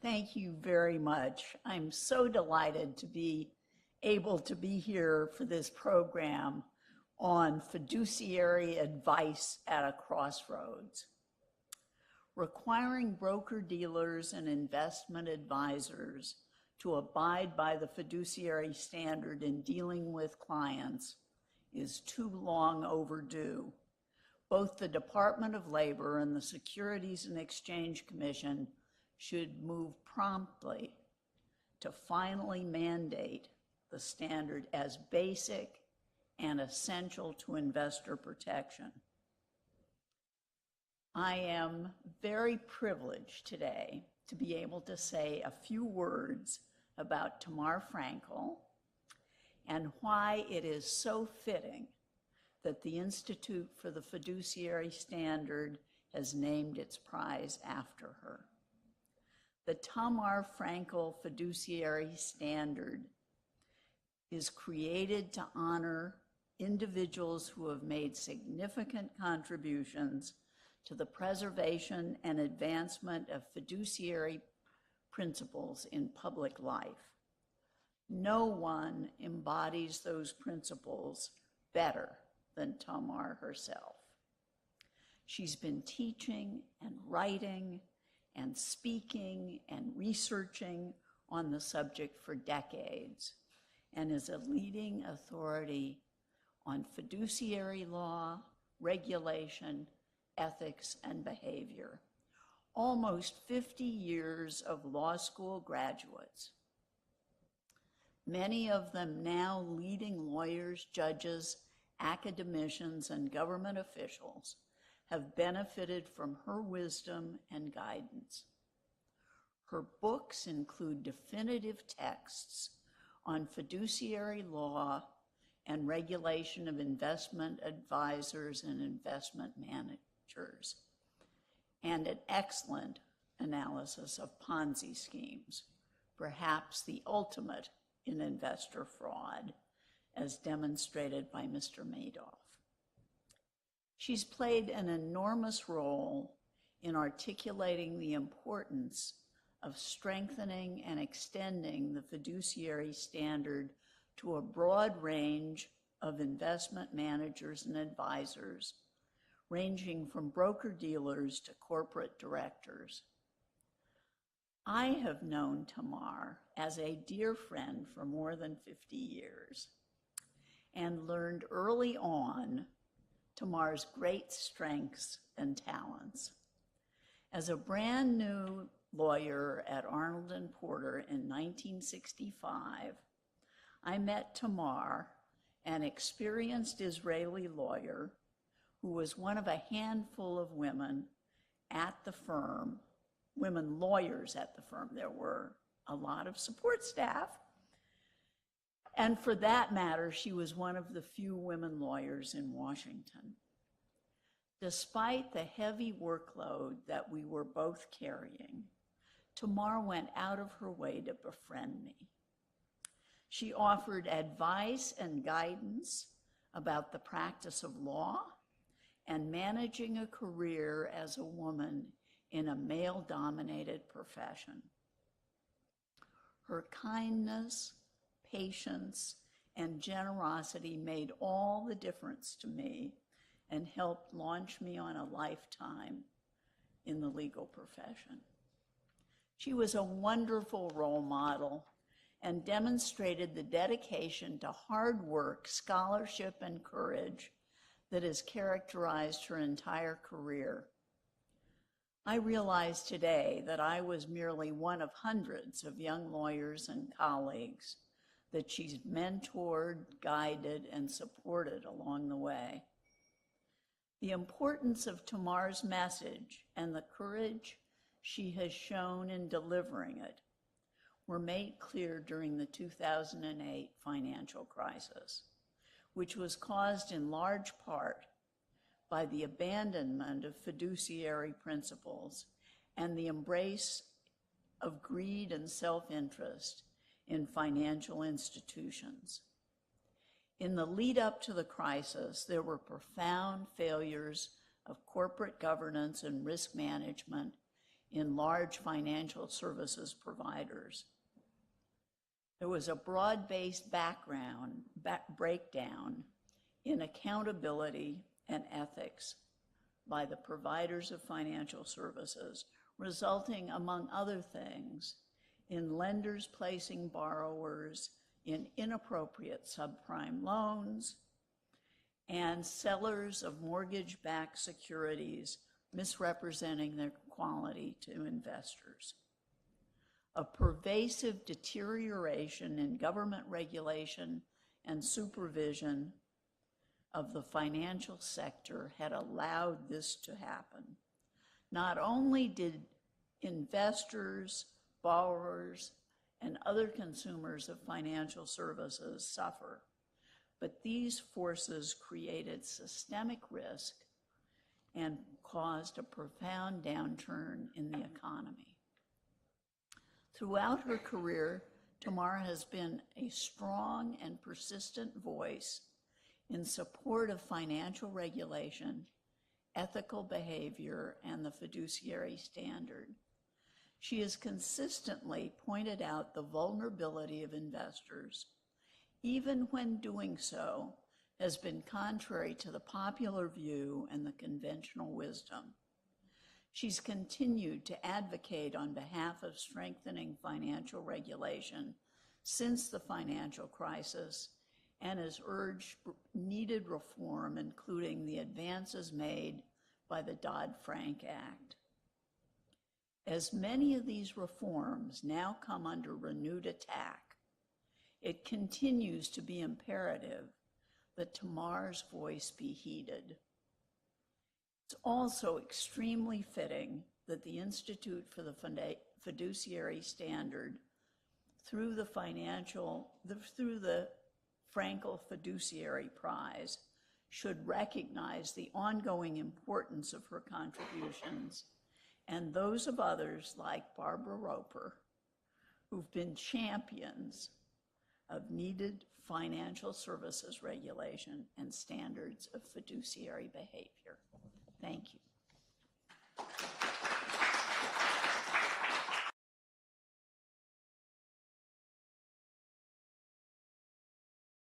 Thank you very much. I'm so delighted to be able to be here for this program on fiduciary advice at a crossroads. Requiring broker-dealers and investment advisors to abide by the fiduciary standard in dealing with clients is too long overdue. Both the Department of Labor and the Securities and Exchange Commission should move promptly to finally mandate the standard as basic and essential to investor protection. I am very privileged today to be able to say a few words about Tamar Frankel and why it is so fitting that the Institute for the Fiduciary Standard has named its prize after her. The Tamar Frankel Fiduciary Standard is created to honor individuals who have made significant contributions to the preservation and advancement of fiduciary principles in public life. No one embodies those principles better than Tamar herself. She's been teaching and writing and speaking and researching on the subject for decades and is a leading authority on fiduciary law, regulation, ethics, and behavior. Almost 50 years of law school graduates, many of them now leading lawyers, judges, academicians, and government officials, have benefited from her wisdom and guidance. Her books include definitive texts on fiduciary law and regulation of investment advisors and investment managers, and an excellent analysis of Ponzi schemes, perhaps the ultimate in investor fraud, as demonstrated by Mr. Madoff. She's played an enormous role in articulating the importance of strengthening and extending the fiduciary standard to a broad range of investment managers and advisors, ranging from broker-dealers to corporate directors. I have known Tamar as a dear friend for more than 50 years and learned early on Tamar's great strengths and talents. As a brand new lawyer at Arnold Porter in 1965, I met Tamar, an experienced Israeli lawyer who was one of a handful of women at the firm, women lawyers at the firm. There were a lot of support staff, and for that matter, she was one of the few women lawyers in Washington. Despite the heavy workload that we were both carrying, Tamar went out of her way to befriend me. She offered advice and guidance about the practice of law and managing a career as a woman in a male-dominated profession. Her kindness, patience, and generosity made all the difference to me and helped launch me on a lifetime in the legal profession. She was a wonderful role model and demonstrated the dedication to hard work, scholarship, and courage that has characterized her entire career. I realize today that I was merely one of hundreds of young lawyers and colleagues that she's mentored, guided, and supported along the way. The importance of Tamar's message and the courage she has shown in delivering it were made clear during the 2008 financial crisis, which was caused in large part by the abandonment of fiduciary principles and the embrace of greed and self-interest in financial institutions. In the lead up to the crisis, there were profound failures of corporate governance and risk management in large financial services providers. There was a broad-based breakdown in accountability and ethics by the providers of financial services, resulting, among other things, in lenders placing borrowers in inappropriate subprime loans and sellers of mortgage-backed securities misrepresenting their quality to investors. A pervasive deterioration in government regulation and supervision of the financial sector had allowed this to happen. Not only did investors, borrowers, and other consumers of financial services suffer, but these forces created systemic risk and caused a profound downturn in the economy. Throughout her career, Tamar has been a strong and persistent voice in support of financial regulation, ethical behavior, and the fiduciary standard. She has consistently pointed out the vulnerability of investors, even when doing so has been contrary to the popular view and the conventional wisdom. She's continued to advocate on behalf of strengthening financial regulation since the financial crisis and has urged needed reform, including the advances made by the Dodd-Frank Act. As many of these reforms now come under renewed attack, it continues to be imperative that Tamar's voice be heeded. It's also extremely fitting that the Institute for the Fiduciary Standard, through the Frankel Fiduciary Prize, should recognize the ongoing importance of her contributions and those of others like Barbara Roper, who've been champions of needed financial services regulation and standards of fiduciary behavior.